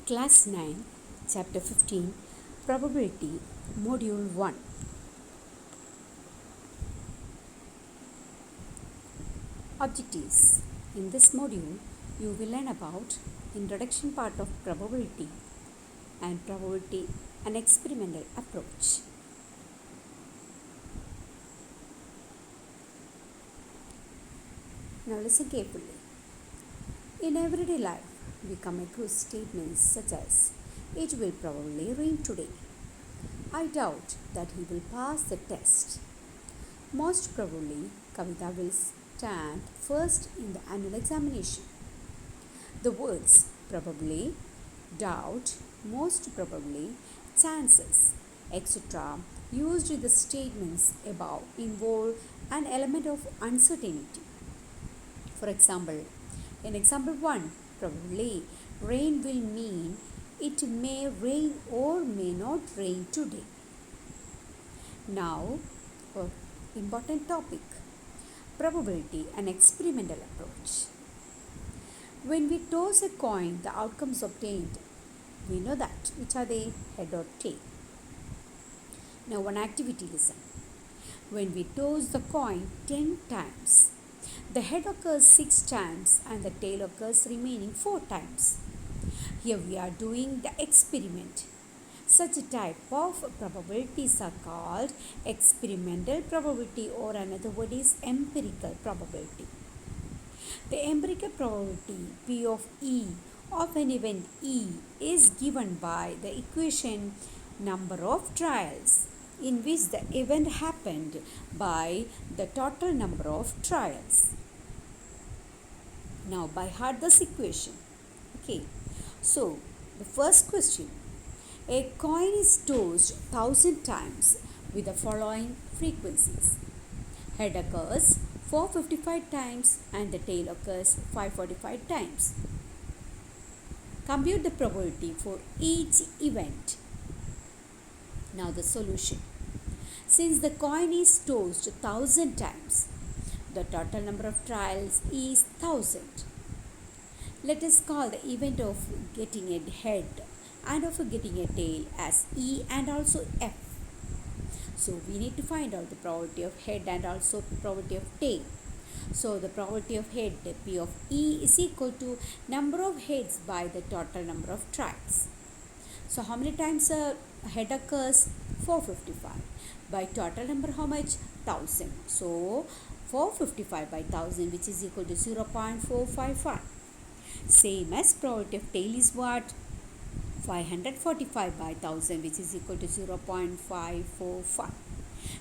Class 9, Chapter 15, Probability, Module 1. Objectives. In this module, you will learn about introduction part of probability and probability and experimental approach. Now listen carefully. In everyday life, we come across statements such as, "It will probably rain today." "I doubt that he will pass the test." "Most probably, Kavita will stand first in the annual examination." The words probably, doubt, most probably, chances, etc., used in the statements above involve an element of uncertainty. For example, in example 1, probably rain will mean it may rain or may not rain today. Now, important topic, probability and experimental approach. When we toss a coin, the outcomes obtained, we know that. Which are they? Head or tail. Now one activity, listen. When we toss the coin 10 times, the head occurs 6 times and the tail occurs remaining 4 times. Here we are doing the experiment. Such a type of probabilities are called experimental probability, or another word is empirical probability. The empirical probability P of E of an event E is given by the equation number of trials in which the event happened by the total number of trials. Now by heart this equation. Okay, so the first question, a coin is tossed 1000 times with the following frequencies. Head occurs 455 times and the tail occurs 545 times. Compute the probability for each event. Now the solution. Since the coin is tossed 1000 times, the total number of trials is 1000. Let us call the event of getting a head and of getting a tail as E and also F. So we need to find out the probability of head and also probability of tail. So the probability of head, P of E, is equal to number of heads by the total number of trials. So how many times a head occurs? 455. By total number how much? 1000. So 455 by 1000, which is equal to 0.455. Same as probability of tail is what? 545 by 1000, which is equal to 0.545.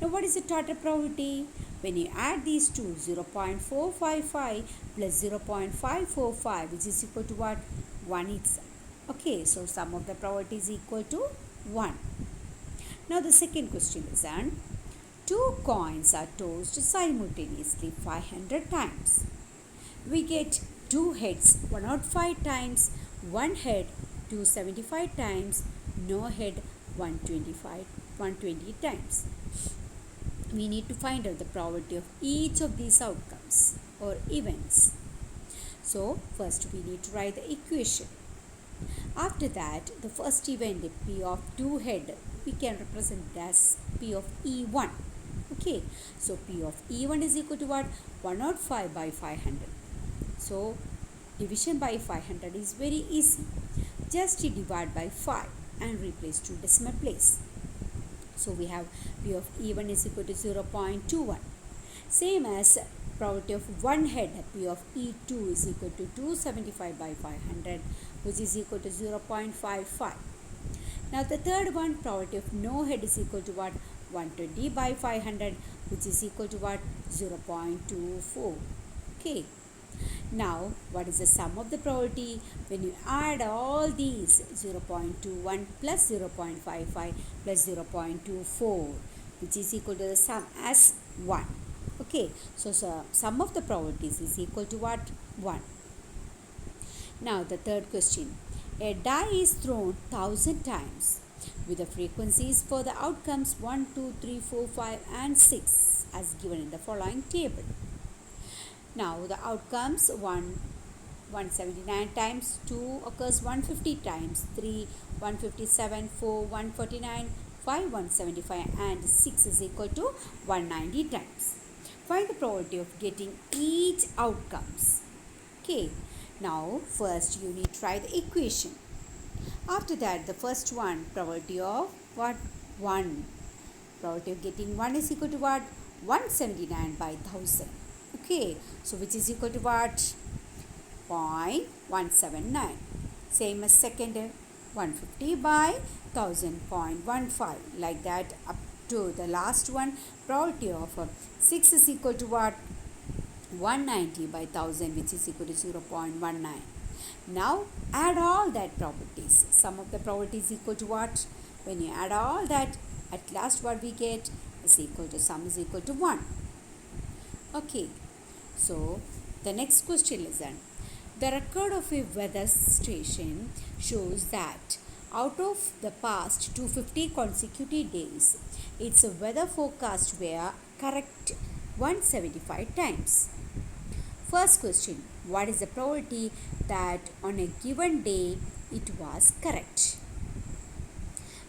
Now what is the total probability? When you add these two, 0.455 plus 0.545, which is equal to what? 1 itself. Okay, so sum of the probability is equal to 1. Now the second question is on, two coins are tossed simultaneously 500 times. We get two heads 105 times, one head 275 times, no head 120 times. We need to find out the probability of each of these outcomes or events. So first we need to write the equation. After that, the first event, P of 2 head, we can represent as P of E1. Okay, so P of E1 is equal to what? 105 by 500. So division by 500 is very easy. Just divide by 5 and replace to decimal place. So we have P of E1 is equal to 0.21. Same as probability of one head, P of E2 is equal to 275 by 500, which is equal to 0.55. Now the third one, probability of no head is equal to what? 120 by 500, which is equal to what? 0.24. Okay. Now, what is the sum of the probability? When you add all these, 0.21 plus 0.55 plus 0.24, which is equal to the sum as 1. Okay, so sum of the probabilities is equal to what? 1. Now, the third question. A die is thrown 1000 times with the frequencies for the outcomes 1, 2, 3, 4, 5 and 6 as given in the following table. Now the outcomes 1, 179 times 2 occurs 150 times, 3 157, 4 149, 5 175 and 6 is equal to 190 times. Find the probability of getting each outcomes. Okay, now first you need to try the equation. After that, the first one, probability of what? 1. Probability of getting 1 is equal to what? 179 by 1000. Okay, so which is equal to what? 0.179. Same as second, 150 by 1000.15. Like that up to the last one. Probability of 6 is equal to what? 190 by 1000, which is equal to 0.19. Now add all that probabilities. Sum of the probabilities equal to what? When you add all that, at last what we get is equal to sum is equal to 1. Okay, so the next question, listen. The record of a weather station shows that out of the past 250 consecutive days, its weather forecast were correct 175 times. First question, what is the probability that on a given day it was correct?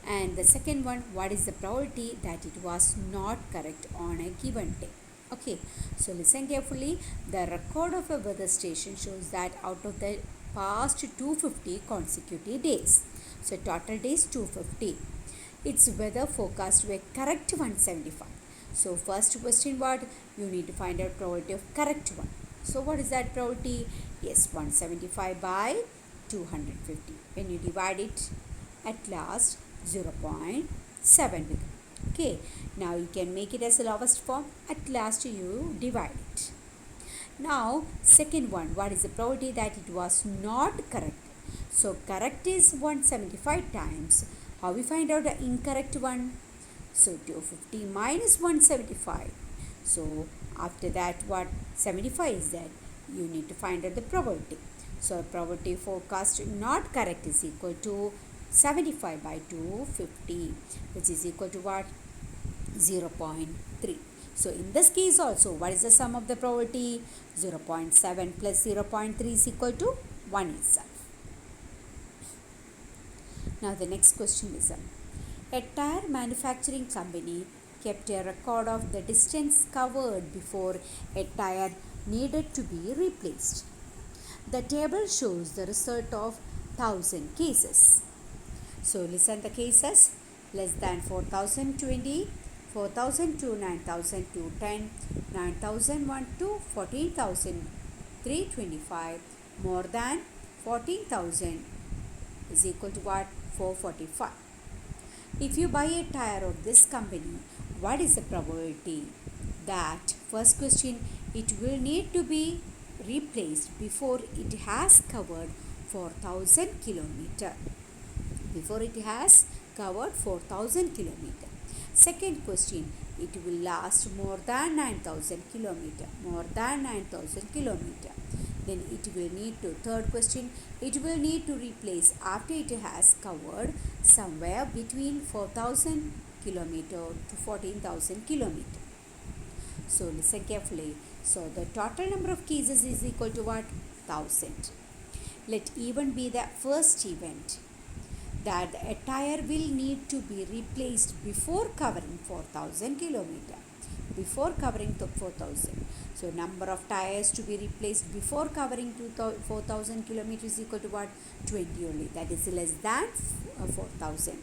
And the second one, what is the probability that it was not correct on a given day? Okay, so listen carefully. The record of a weather station shows that out of the past 250 consecutive days, so total days 250, its weather forecast were correct 175. So first question, what? You need to find out probability of correct one. So what is that probability? Yes, 175 by 250. When you divide it, at last 0.7. Okay, now you can make it as the lowest form. At last you divide it. Now second one, what is the probability that it was not correct? So correct is 175 times. How we find out the incorrect one? So 250 minus 175. So after that, what? 75 is that. You need to find out the probability. So probability forecast not correct is equal to 75 by 250, which is equal to what? 0.3. So in this case also, what is the sum of the probability? 0.7 plus 0.3 is equal to 1 itself. Now the next question is, a tire manufacturing company kept a record of the distance covered before a tire needed to be replaced. The table shows the result of 1000 cases. So listen the cases: less than 4020, 4000 to 9000 to 10, 9001 to 14325, more than 14000 is equal to what? 445. If you buy a tire of this company, what is the probability that, first question, it will need to be replaced before it has covered 4000 kilometer? Before it has covered 4000 kilometer. Second question, it will last more than 9000 kilometer. More than 9000 kilometer. Then it will need to, third question, it will need to replace after it has covered somewhere between 4000 kilometer to 14000 kilometer. So listen carefully. So the total number of cases is equal to what? 1000. Let even be the first event that a tire will need to be replaced before covering 4000 kilometer. Before covering 4000. So number of tires to be replaced before covering 4000 kilometers is equal to what? 20 only. That is less than 4000.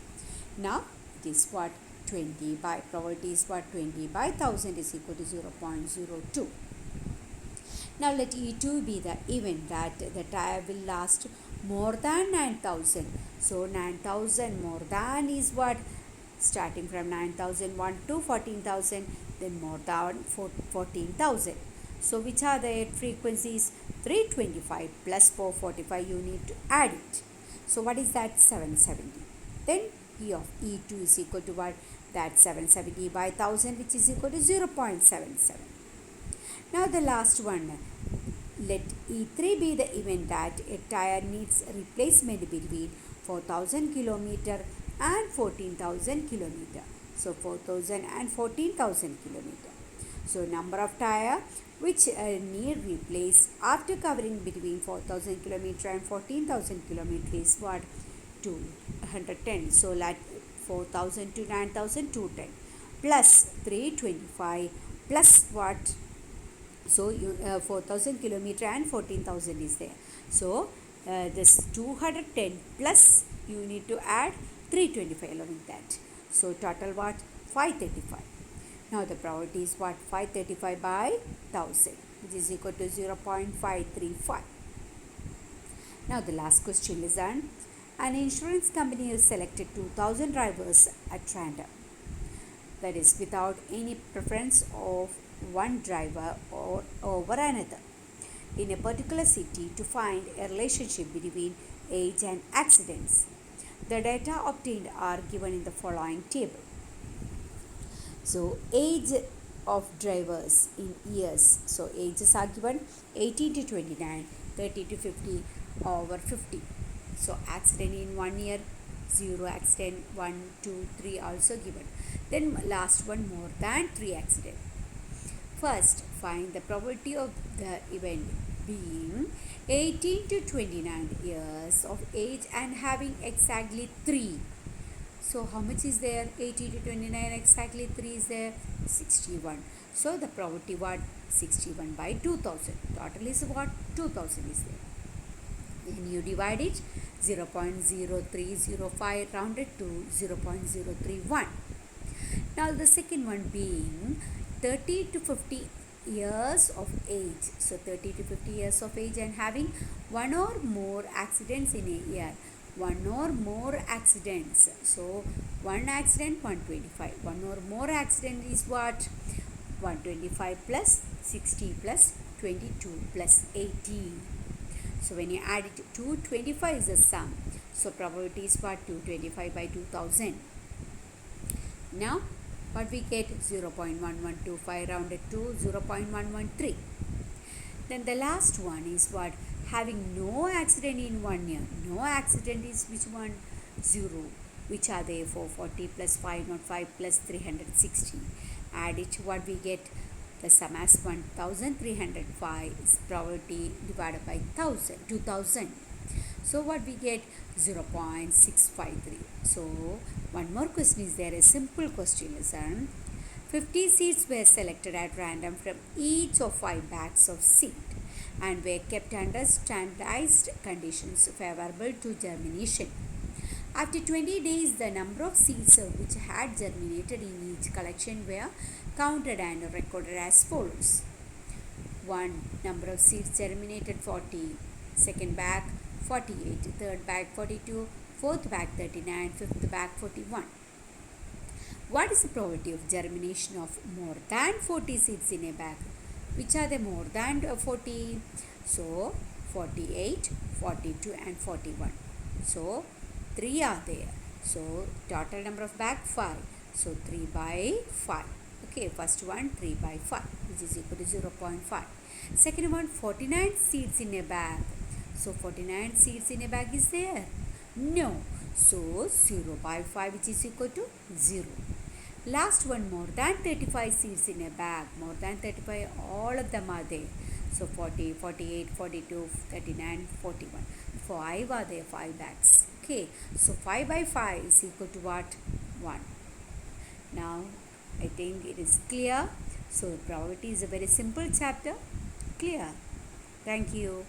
Now it is what? 20 by, probability is what? 20 by 1000 is equal to 0.02. Now let E2 be the event that the tire will last more than 9000. So 9000 more than is what? Starting from 9001 to 14000, then more than 14000. So which are the frequencies? 325 plus 445, you need to add it. So what is that? 770. Then P of E2 is equal to what? That 770 by 1000, which is equal to 0.77. Now the last one, let E3 be the event that a tire needs replacement between 4000 kilometer and 14000 kilometer. So 4000 and 14000 kilometer. So number of tire which need replaced after covering between 4,000 kilometer and 14,000 kilometer is what? 210. So like 4,000 to 9,000, 210 plus 325 plus what? So 4,000 kilometer and 14,000 is there. So this 210 plus you need to add 325 along that. So total what? 535. Now the probability is what? 535 by 1000, which is equal to 0.535. Now the last question, listen. An insurance company has selected 2,000 drivers at random, that is without any preference of one driver or over another, in a particular city to find a relationship between age and accidents. The data obtained are given in the following table. So age of drivers in years. So ages are given 18 to 29, 30 to 50, over 50. So accident in 1 year, 0 accident, 1, 2, 3 also given. Then last one, more than 3 accident. First, find the probability of the event being 18 to 29 years of age and having exactly 3. So how much is there? 80 to 29, exactly 3 is there? 61. So the probability what? 61 by 2000. Total is what? 2000 is there. Then you divide it, 0.0305 rounded to 0.031. Now the second one being 30 to 50 years of age. So 30 to 50 years of age and having one or more accidents in a year. One or more accidents. So one accident 125. One or more accident is what? 125 plus 60 plus 22 plus 18. So when you add it, 225 is the sum. So probability is what? 225 by 2000. Now what we get? 0.1125 rounded to 0.113. Then the last one is what? Having no accident in 1 year. No accident is which one? 0. Which are they? 440 plus 505 plus 360. Add it, what we get? The sum as 1305 is probability divided by 2000. So what we get? 0.653. So one more question is there, a simple question, listen. 50 seeds were selected at random from each of 5 bags of seed and were kept under standardized conditions favorable to germination. After 20 days, the number of seeds which had germinated in each collection were counted and recorded as follows. 1. Number of seeds germinated 40, second bag 48, third bag 42, fourth bag 39, fifth bag 41. What is the probability of germination of more than 40 seeds in a bag? Which are the more than 40? So 48, 42 and 41. So 3 are there. So total number of bag 5. So 3 by 5. Okay, first one 3 by 5, which is equal to 0.5. Second one, 49 seeds in a bag. So 49 seeds in a bag is there? No. So 0 by 5, which is equal to 0. Last one, more than 35 seeds in a bag. More than 35, all of them are there. So 40, 48, 42, 39, 41. 5 are there, 5 bags. Okay, so 5 by 5 is equal to what? 1. Now, I think it is clear. So probability is a very simple chapter. Clear. Thank you.